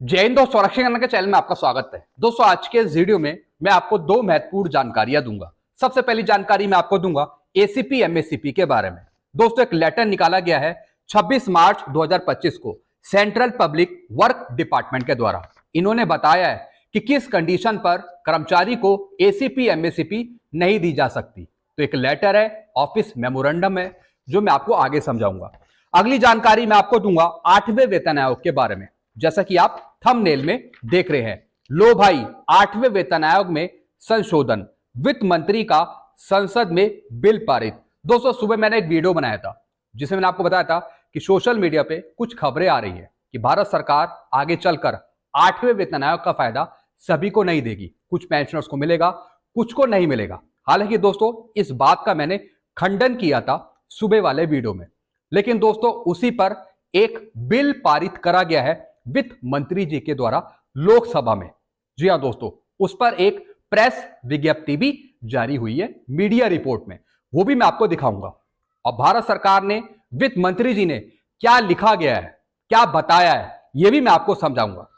जय हिंद दोस्तों, संरक्षण करने के चैनल में आपका स्वागत है। दोस्तों आज के इस वीडियो में मैं आपको दो महत्वपूर्ण जानकारियां दूंगा। सबसे पहली जानकारी मैं आपको दूंगा एसीपी एमएससीपी के बारे में। दोस्तों एक लेटर निकाला गया है 26 मार्च 2025 को सेंट्रल पब्लिक वर्क डिपार्टमेंट के द्वारा। इन्होंने बताया है कि किस कंडीशन पर कर्मचारी को एसीपी एमएससीपी नहीं दी जा सकती। तो एक लेटर है, ऑफिस मेमोरेंडम है, जो मैं आपको आगे समझाऊंगा। अगली जानकारी मैं आपको दूंगा 8वें वेतन आयोग के बारे में। जैसा कि आप थंबनेल में देख रहे हैं, लो भाई 8वें वेतन आयोग में संशोधन, वित्त मंत्री का संसद में बिल पारित। दोस्तों सुबह मैंने एक वीडियो बनाया था जिसमें मैंने आपको बताया था कि सोशल मीडिया पे कुछ खबरें आ रही है कि भारत सरकार आगे चलकर 8वें वेतन आयोग का फायदा सभी को नहीं देगी, कुछ पेंशनर्स को मिलेगा, कुछ को नहीं मिलेगा। हालांकि दोस्तों इस बात का मैंने खंडन किया था सुबह वाले वीडियो में, लेकिन दोस्तों उसी पर एक बिल पारित करा गया है वित्त मंत्री जी के द्वारा लोकसभा में। जी हां दोस्तों, उस पर एक प्रेस विज्ञप्ति भी जारी हुई है मीडिया रिपोर्ट में, वो भी मैं आपको दिखाऊंगा। और भारत सरकार ने, वित्त मंत्री जी ने क्या लिखा गया है, क्या बताया है, यह भी मैं आपको समझाऊंगा।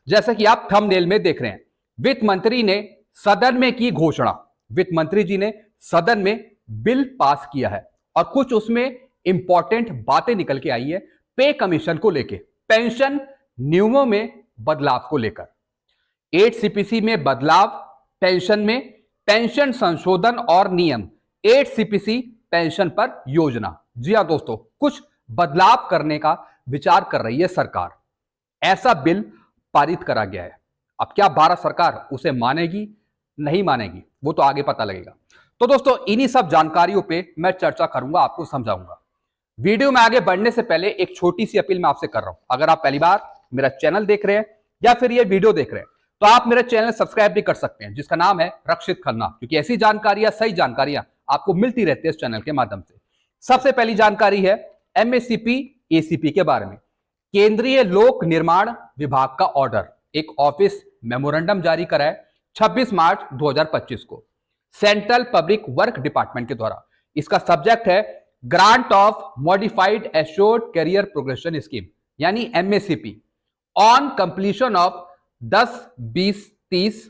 जैसा कि आप थंबनेल में देख रहे हैं, वित्त मंत्री ने सदन में की घोषणा। वित्त मंत्री जी ने सदन में बिल पास किया है और कुछ उसमें इंपॉर्टेंट बातें निकल के आई है पे कमीशन को लेके, पेंशन नियमों में बदलाव को लेकर, 8 सीपीसी में बदलाव, पेंशन में पेंशन संशोधन और नियम, 8 सीपीसी पेंशन पर योजना। जी हां दोस्तों, कुछ बदलाव करने का विचार कर रही है सरकार। ऐसा बिल पारित करा गया है। अब क्या भारत सरकार उसे मानेगी नहीं मानेगी, वो तो आगे पता लगेगा। तो दोस्तों इन्हीं सब जानकारियों पे मैं चर्चा करूंगा, आपको समझाऊंगा। वीडियो में आगे बढ़ने से पहले एक छोटी सी अपील मैं आपसे कर रहा हूं। अगर आप पहली बार मेरा चैनल देख रहे हैं या फिर ये वीडियो देख रहे हैं तो आप मेरा चैनल सब्सक्राइब भी कर सकते हैं, जिसका नाम है रक्षित खन्ना, क्योंकि ऐसी जानकारियां, सही जानकारियां आपको मिलती रहती है इस चैनल के माध्यम से। सबसे पहली जानकारी है एमएससीपी एसीपी के बारे में। केंद्रीय लोक निर्माण विभाग का ऑर्डर, एक ऑफिस मेमोरेंडम जारी करा है 26 मार्च 2025 को सेंट्रल पब्लिक वर्क डिपार्टमेंट के द्वारा। इसका सब्जेक्ट है grant of modified assured career progression scheme, यानी MSCP, on completion of 10, 20, 30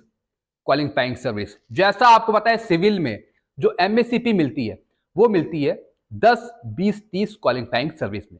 qualifying service. जैसा आपको पता है सिविल में जो एमएससीपी मिलती है वो मिलती है 10, 20, 30 क्वालिफाइंग सर्विस में।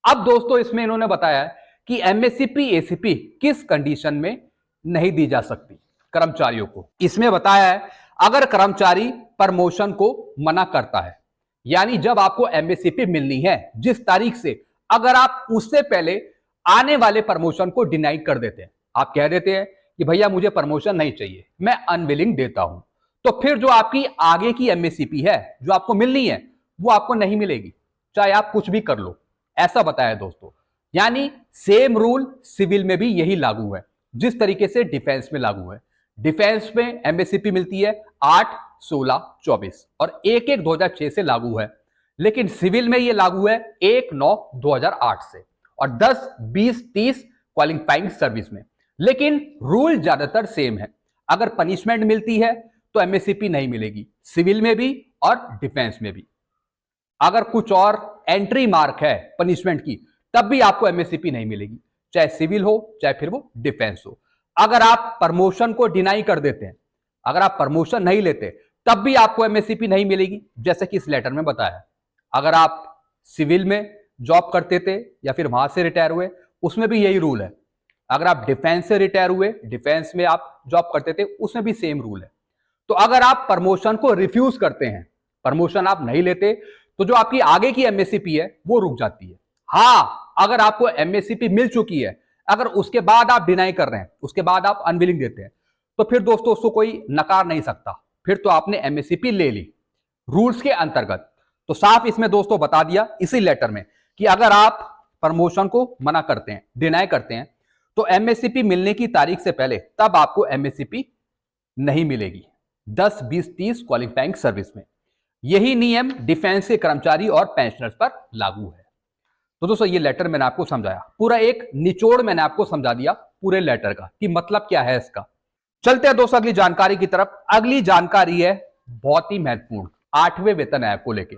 अब दोस्तों इसमें इन्होंने बताया है कि एमएससीपी एसीपी किस कंडीशन में नहीं दी जा सकती कर्मचारियों को। इसमें बताया है अगर कर्मचारी प्रमोशन को मना करता है, यानी जब आपको एमएससीपी मिलनी है जिस तारीख से, अगर आप उससे पहले आने वाले प्रमोशन को डिनाई कर देते हैं, आप कह देते हैं कि भैया मुझे प्रमोशन नहीं चाहिए, मैं अनविलिंग देता हूं, तो फिर जो आपकी आगे की एमएससीपी है जो आपको मिलनी है वो आपको नहीं मिलेगी, चाहे आप कुछ भी कर लो। ऐसा बताया दोस्तों। यानी सेम रूल सिविल में भी यही लागू है जिस तरीके से डिफेंस में लागू है। डिफेंस में एमएससीपी मिलती है 8, 16, 24 और 1/1/2006 से लागू है, लेकिन सिविल में यह लागू है 1/9/2008 से और 10, 20, 30 क्वालिफाइंग सर्विस में। लेकिन रूल ज्यादातर सेम है। अगर पनिशमेंट मिलती है तो एमएससीपी नहीं मिलेगी, सिविल में भी और डिफेंस में भी। अगर कुछ और एंट्री मार्क है पनिशमेंट की तब भी आपको एमएससीपी नहीं मिलेगी, चाहे सिविल हो चाहे फिर वो डिफेंस हो। अगर आप प्रमोशन को डिनाई कर देते हैं, अगर आप प्रमोशन नहीं लेते तब भी आपको एमएससीपी नहीं मिलेगी, जैसे कि इस लेटर में बताया। अगर आप सिविल में जॉब करते थे या फिर वहां से रिटायर हुए, उसमें भी यही रूल है। अगर आप डिफेंस से रिटायर हुए, डिफेंस में आप जॉब करते थे, उसमें भी सेम रूल है। तो अगर आप प्रमोशन को रिफ्यूज करते हैं, प्रमोशन आप नहीं लेते, तो जो आपकी आगे की एमएससीपी है वो रुक जाती है। हाँ, अगर आपको एमएससीपी मिल चुकी है, अगर उसके बाद आप डिनाई कर रहे हैं, उसके बाद आप अनविलिंग देते हैं, तो फिर दोस्तों उसको कोई नकार नहीं सकता, फिर तो आपने एमएससीपी ले ली रूल्स के अंतर्गत। तो साफ इसमें दोस्तों बता दिया इसी लेटर में कि अगर आप प्रमोशन को मना करते हैं, डिनाई करते हैं, तो एमएससीपी मिलने की तारीख से पहले तब आपको एमएससीपी नहीं मिलेगी 10, 20, 30 क्वालिफाइंग सर्विस में। यही नियम डिफेंस के कर्मचारी और पेंशनर्स पर लागू है। तो दोस्तों ये लेटर मैंने आपको समझाया, पूरा एक निचोड़ मैंने आपको समझा दिया पूरे लेटर का कि मतलब क्या है इसका। चलते हैं दोस्तों अगली जानकारी की तरफ। अगली जानकारी है बहुत ही महत्वपूर्ण, 8वें वेतन आयोग को लेकर।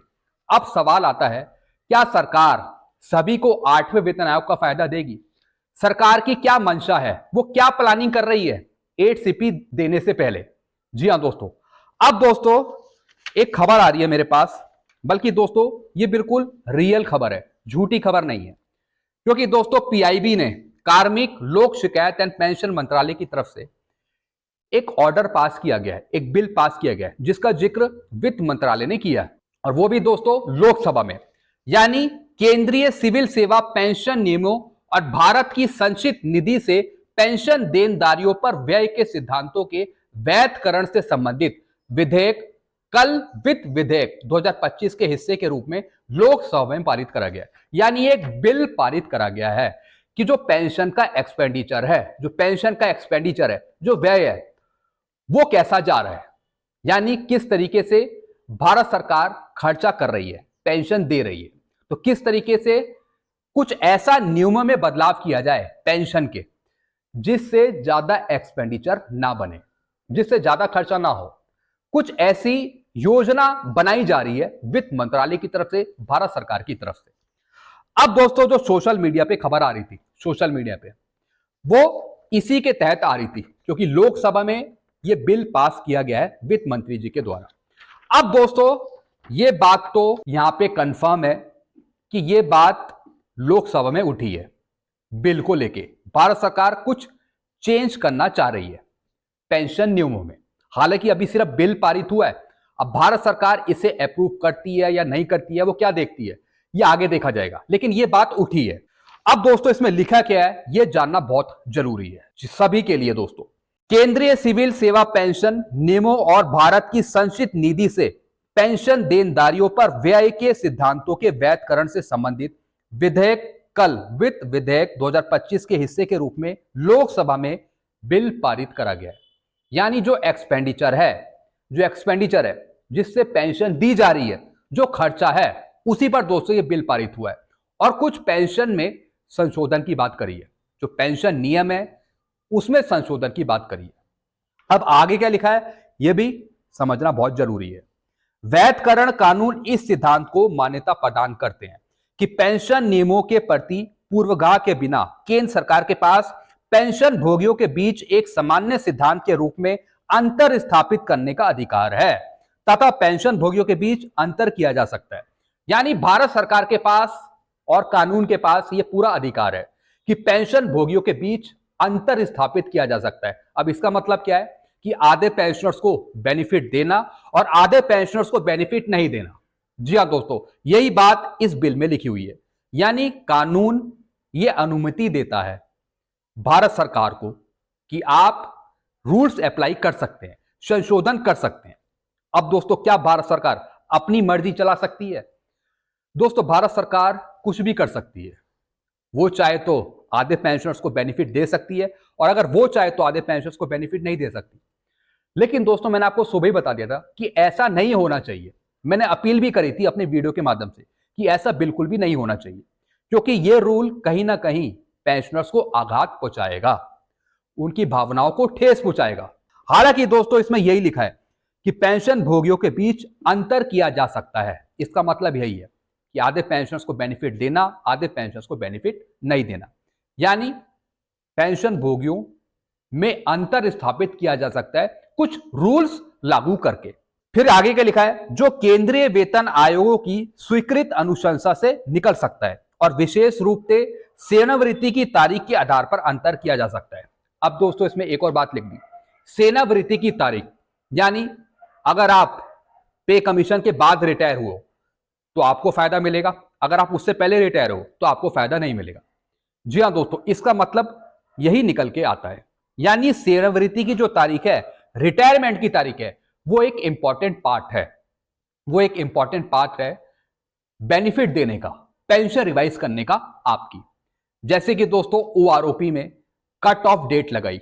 अब सवाल आता है, क्या सरकार सभी को 8वें वेतन आयोग का फायदा देगी? सरकार की क्या मंशा है, वो क्या प्लानिंग कर रही है 8CP देने से पहले। जी हां दोस्तों, अब दोस्तों एक खबर आ रही है मेरे पास, बल्कि दोस्तों ये बिल्कुल रियल खबर है, झूठी खबर नहीं है। क्योंकि दोस्तों पीआईबी ने कार्मिक लोक शिकायत एंड पेंशन मंत्रालय की तरफ से एक ऑर्डर पास किया गया है, एक बिल पास किया गया है, जिसका जिक्र वित्त मंत्रालय ने किया है, और वो भी दोस्तों लोकसभा में। यानी केंद्रीय सिविल सेवा पेंशन नियमों और भारत की संचित निधि से पेंशन देनदारियों पर व्यय के सिद्धांतों के वैधकरण से संबंधित विधेयक कल वित्त विधेयक 2025 के हिस्से के रूप में लोकसभा में पारित करा गया। यानी एक बिल पारित करा गया है कि जो पेंशन का एक्सपेंडिचर है, जो व्यय है, वो कैसा जा रहा है, यानी किस तरीके से भारत सरकार खर्चा कर रही है, पेंशन दे रही है, तो किस तरीके से कुछ ऐसा नियमों में बदलाव किया जाए पेंशन के, जिससे ज्यादा एक्सपेंडिचर ना बने, जिससे ज्यादा खर्चा ना हो। कुछ ऐसी योजना बनाई जा रही है वित्त मंत्रालय की तरफ से, भारत सरकार की तरफ से। अब दोस्तों जो सोशल मीडिया पे खबर आ रही थी, सोशल मीडिया पे, वो इसी के तहत आ रही थी, क्योंकि लोकसभा में ये बिल पास किया गया है वित्त मंत्री जी के द्वारा। अब दोस्तों ये बात तो यहां पे कंफर्म है कि ये बात लोकसभा में उठी है, बिल को लेके भारत सरकार कुछ चेंज करना चाह रही है पेंशन नियमों में। हालांकि अभी सिर्फ बिल पारित हुआ है, अब भारत सरकार इसे अप्रूव करती है या नहीं करती है, वो क्या देखती है, ये आगे देखा जाएगा, लेकिन ये बात उठी है। अब दोस्तों इसमें लिखा क्या है, ये जानना बहुत जरूरी है सभी के लिए। दोस्तों केंद्रीय सिविल सेवा पेंशन नियमों और भारत की संचित निधि से पेंशन देनदारियों पर व्यय के सिद्धांतों के वैधकरण से संबंधित विधेयक कल वित्त विधेयक 2025 के हिस्से के रूप में लोकसभा में बिल पारित करा गया है। यानी जो एक्सपेंडिचर है जिससे पेंशन दी जा रही है, जो खर्चा है, उसी पर दोस्तों ये बिल पारित हुआ है। और कुछ पेंशन में संशोधन की बात करी है, जो पेंशन नियम है उसमें संशोधन की बात करी है। अब आगे क्या लिखा है यह भी समझना बहुत जरूरी है। वैधकरण कानून इस सिद्धांत को मान्यता प्रदान करते हैं कि पेंशन नियमों के प्रति पूर्वाग्रह के बिना केंद्र सरकार के पास पेंशन भोगियों के बीच एक सामान्य सिद्धांत के रूप में अंतर स्थापित करने का अधिकार है, तथा पेंशन भोगियों के बीच अंतर किया जा सकता है। यानी भारत सरकार के पास और कानून के पास यह पूरा अधिकार है कि पेंशन भोगियों के बीच अंतर स्थापित किया जा सकता है। अब इसका मतलब क्या है कि आधे पेंशनर्स को बेनिफिट देना और आधे पेंशनर्स को बेनिफिट नहीं देना। जी हां दोस्तों, यही बात इस बिल में लिखी हुई है। यानी कानून यह अनुमति देता है भारत सरकार को कि आप रूल्स अप्लाई कर सकते हैं, संशोधन कर सकते हैं। अब दोस्तों क्या भारत सरकार अपनी मर्जी चला सकती है? दोस्तों भारत सरकार कुछ भी कर सकती है। वो चाहे तो आधे पेंशनर्स को बेनिफिट दे सकती है, और अगर वो चाहे तो आधे पेंशनर्स को बेनिफिट नहीं दे सकती। लेकिन दोस्तों मैंने आपको सुबह ही बता दिया था कि ऐसा नहीं होना चाहिए। मैंने अपील भी करी थी अपने वीडियो के माध्यम से कि ऐसा बिल्कुल भी नहीं होना चाहिए, क्योंकि ये रूल कहीं ना कहीं पेंशनर्स को आघात पहुंचाएगा, उनकी भावनाओं को ठेस पहुंचाएगा। हालांकि दोस्तों इसमें यही लिखा है कि पेंशन भोगियों के बीच अंतर किया जा सकता है। इसका मतलब यही है कि आधे पेंशनर्स को बेनिफिट देना, आधे पेंशनर्स को बेनिफिट नहीं देना। यानी पेंशन भोगियों में अंतर स्थापित किया जा सकता है कुछ रूल्स लागू करके। फिर आगे क्या लिखा है, जो केंद्रीय वेतन आयोगों की स्वीकृत अनुशंसा से निकल सकता है, और विशेष रूप से सेवानिवृत्ति की तारीख के आधार पर अंतर किया जा सकता है। अब दोस्तों इसमें एक और बात लिख दी, सेवानिवृत्ति की तारीख, यानी अगर आप पे कमीशन के बाद रिटायर हुए तो आपको फायदा मिलेगा, अगर आप उससे पहले रिटायर हो तो आपको फायदा नहीं मिलेगा। जी हां दोस्तों, इसका मतलब यही निकल के आता है। यानी सेवानिवृत्ति की जो तारीख है, रिटायरमेंट की तारीख है, वो एक इंपॉर्टेंट पार्ट है बेनिफिट देने का, पेंशन रिवाइज करने का आपकी। जैसे कि दोस्तों ओआरओपी में कट ऑफ डेट लगाई,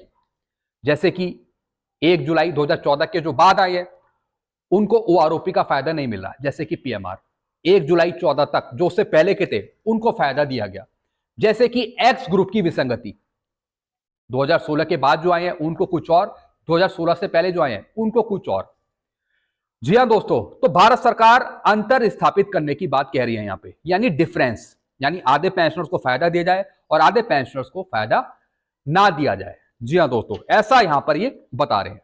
जैसे कि 1 जुलाई 2014 के जो बाद आए हैं उनको ओआरओपी का फायदा नहीं मिला, जैसे कि पीएमआर 1 जुलाई 14 तक जो उससे पहले के थे उनको फायदा दिया गया। जैसे कि एक्स ग्रुप की विसंगति 2016 के बाद जो आए हैं उनको कुछ और, 2016 से पहले जो आए हैं उनको कुछ और। जी हां दोस्तों, तो भारत सरकार अंतर स्थापित करने की बात कह रही है यहां पे, यानी डिफरेंस, यानी आधे पेंशनर्स को फायदा दिया जाए और आधे पेंशनर्स को फायदा ना दिया जाए। जी हां दोस्तों, ऐसा यहां पर ये बता रहे हैं।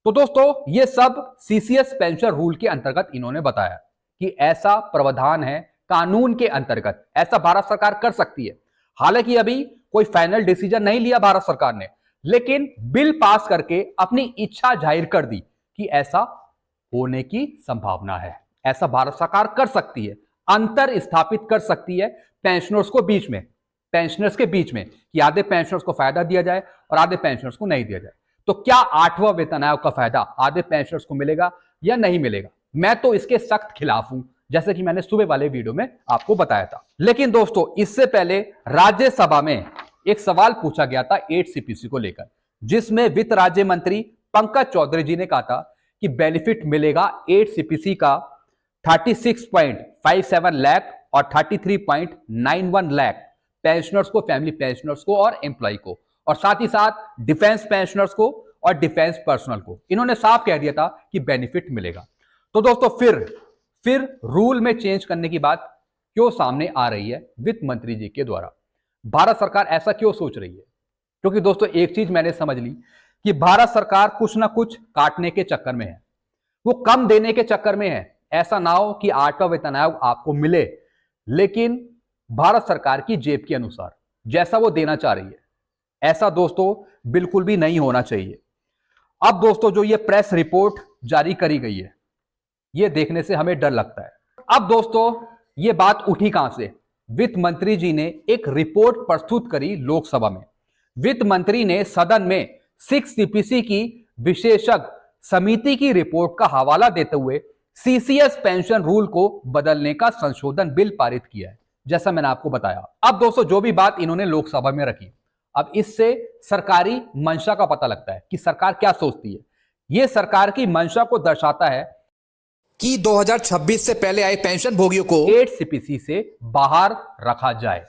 तो दोस्तों ये सब सीसीएस पेंशन रूल के अंतर्गत इन्होंने बताया कि ऐसा प्रावधान है कानून के अंतर्गत, ऐसा भारत सरकार कर सकती है। हालांकि अभी कोई फाइनल डिसीजन नहीं लिया भारत सरकार ने, लेकिन बिल पास करके अपनी इच्छा जाहिर कर दी कि ऐसा होने की संभावना है। ऐसा भारत सरकार कर सकती है, अंतर स्थापित कर सकती है पेंशनर्स को बीच में, पेंशनर्स के बीच में, कि आधे पेंशनर्स को फायदा दिया जाए और आधे पेंशनर्स को नहीं दिया जाए। तो क्या 8वां वेतन आयोग का फायदा आधे पेंशनर्स को मिलेगा या नहीं मिलेगा? मैं तो इसके सख्त खिलाफ हूं, जैसे कि मैंने सुबह वाले वीडियो में आपको बताया था। लेकिन दोस्तों इससे पहले राज्यसभा में एक सवाल पूछा गया था 8 सीपीसी को लेकर, जिसमें वित्त राज्य मंत्री पंकज चौधरी जी ने कहा था कि बेनिफिट मिलेगा 8 सीपीसी का 36.57 लाख और 33.91 लाख पेंशनर्स को, फैमिली पेंशनर्स को और एम्प्लॉय को, और साथ ही साथ डिफेंस पेंशनर्स को और डिफेंस पर्सनल को। इन्होंने साफ कह दिया था कि बेनिफिट मिलेगा। तो दोस्तों फिर रूल में चेंज करने की बात क्यों सामने आ रही है वित्त मंत्री जी के द्वारा? भारत सरकार ऐसा क्यों सोच रही है? क्योंकि दोस्तों एक चीज मैंने समझ ली कि भारत सरकार कुछ ना कुछ काटने के चक्कर में है, वो कम देने के चक्कर में है। ऐसा ना हो कि 8वां वेतन आयोग आपको मिले, लेकिन भारत सरकार की जेब के अनुसार जैसा वो देना चाह रही है, ऐसा दोस्तों बिल्कुल भी नहीं होना चाहिए। अब दोस्तों जो ये प्रेस रिपोर्ट जारी करी गई है, ये देखने से हमें डर लगता है। अब दोस्तों ये बात उठी कहां से? वित्त मंत्री जी ने एक रिपोर्ट प्रस्तुत करी लोकसभा में। वित्त मंत्री ने सदन में 6 सीपीसी की विशेषज्ञ समिति की रिपोर्ट का हवाला देते हुए सीसीएस पेंशन रूल को बदलने का संशोधन बिल पारित किया है, जैसा मैंने आपको बताया। अब दोस्तों जो भी बात इन्होंने लोकसभा में रखी, अब इससे सरकारी मंशा का पता लगता है कि सरकार क्या सोचती है। यह सरकार की मंशा को दर्शाता है कि 2026 से पहले आए पेंशन भोगियों को 8 सीपीसी से बाहर रखा जाए।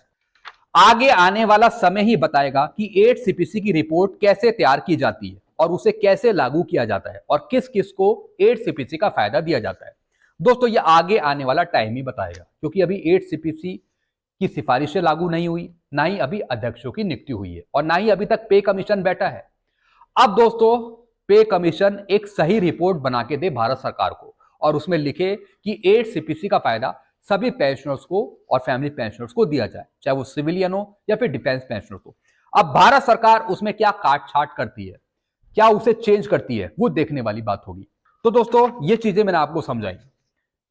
आगे आने वाला समय ही बताएगा कि 8 सीपीसी की रिपोर्ट कैसे तैयार की जाती है और उसे कैसे लागू किया जाता है और किस किस को 8 सीपीसी का फायदा दिया जाता है। दोस्तों ये आगे आने वाला टाइम ही बताएगा, क्योंकि अभी 8 सीपीसी की सिफारिशें लागू नहीं हुई, ना ही अभी अध्यक्षों की नियुक्ति हुई है और ना ही अभी तक पे कमीशन बैठा है। अब दोस्तों पे कमीशन एक सही रिपोर्ट बना के दे भारत सरकार को और उसमें लिखे कि 8 सीपीसी का फायदा सभी पेंशनर्स को और फैमिली पेंशनर्स को दिया जाए, चाहे वो सिविलियन हो या फिर डिफेंस पेंशनर्स हो। अब भारत सरकार उसमें क्या काट छाट करती है, क्या उसे चेंज करती है, वो देखने वाली बात होगी। तो दोस्तों ये चीजें मैंने आपको समझाई।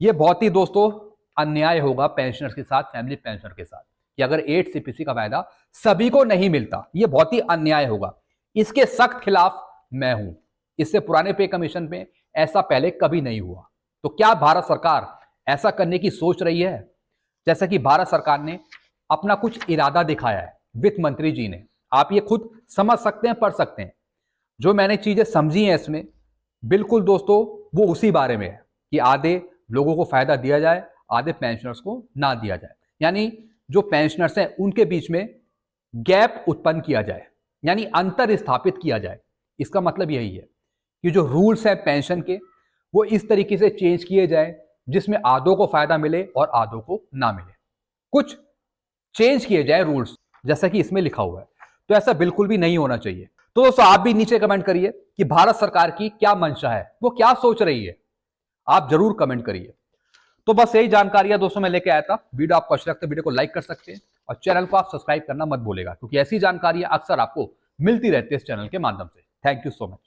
ये बहुत ही दोस्तों अन्याय होगा पेंशनर्स के साथ, फैमिली पेंशनर के साथ, कि अगर 8 सीपीसी का फायदा सभी को नहीं मिलता, ये बहुत ही अन्याय होगा। इसके सख्त खिलाफ मैं हूं। इससे पुराने पे कमीशन में ऐसा पहले कभी नहीं हुआ। तो क्या भारत सरकार ऐसा करने की सोच रही है? जैसा कि भारत सरकार ने अपना कुछ इरादा दिखाया है वित्त मंत्री जी ने, आप ये खुद समझ सकते हैं, पढ़ सकते हैं। जो मैंने चीजें समझी हैं इसमें, बिल्कुल दोस्तों वो उसी बारे में है कि आधे लोगों को फायदा दिया जाए, आधे पेंशनर्स को ना दिया जाए। यानी जो पेंशनर्स हैं उनके बीच में गैप उत्पन्न किया जाए, यानी अंतर स्थापित किया जाए। इसका मतलब यही है कि जो रूल्स हैं पेंशन के, वो इस तरीके से चेंज किए जाए जिसमें आधों को फायदा मिले और आधों को ना मिले। कुछ चेंज किए जाए रूल्स, जैसा कि इसमें लिखा हुआ है। तो ऐसा बिल्कुल भी नहीं होना चाहिए। तो दोस्तों आप भी नीचे कमेंट करिए कि भारत सरकार की क्या मंशा है, वो क्या सोच रही है, आप जरूर कमेंट करिए। तो बस यही जानकारियां दोस्तों मैं लेके आया था। वीडियो आपको अच्छा लगता है वीडियो को लाइक कर सकते हैं और चैनल को आप सब्सक्राइब करना मत भूलेगा, क्योंकि ऐसी जानकारियां अक्सर आपको मिलती रहती है इस चैनल के माध्यम से। Thank you so much.